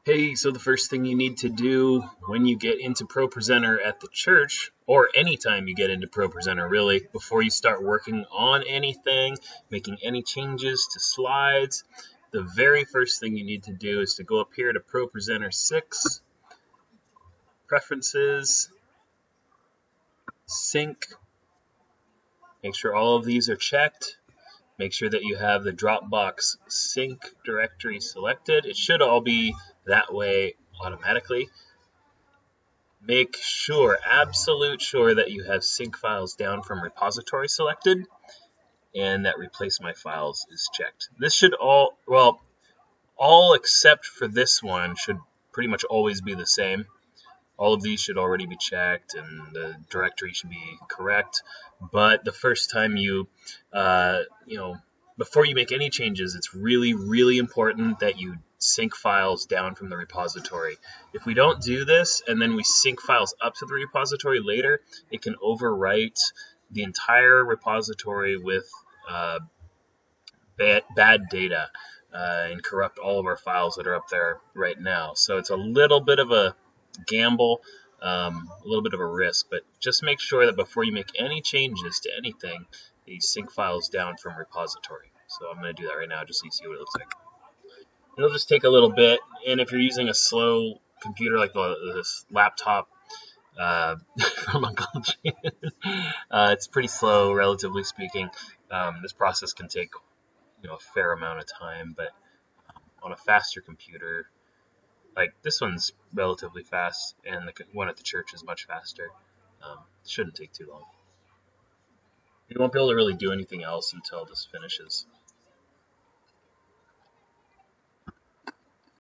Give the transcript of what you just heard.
Hey, so the first thing you need to do when you get into ProPresenter at the church, or anytime you get into ProPresenter really, before you start working on anything, making any changes to slides, the very first thing you need to do is to go up here to ProPresenter 6, Preferences, Sync. Make sure all of these are checked. Make sure that you have the Dropbox sync directory selected. It should all be that way automatically. Make sure, absolute sure, that you have sync files down from repository selected and that replace my files is checked. This should all except for this one should pretty much always be the same. All of these should already be checked and the directory should be correct. But the first time before you make any changes, it's really, really important that you sync files down from the repository. If we don't do this and then we sync files up to the repository later, it can overwrite the entire repository with bad data and corrupt all of our files that are up there right now. So it's a little bit of a gamble, a little bit of a risk, but just make sure that before you make any changes to anything, you sync files down from repository. So I'm going to do that right now just so you see what it looks like. It'll just take a little bit, and if you're using a slow computer like this laptop from Uncle Jim, it's pretty slow, relatively speaking. This process can take a fair amount of time, but on a faster computer, like this one's relatively fast, and the one at the church is much faster. It shouldn't take too long. You won't be able to really do anything else until this finishes.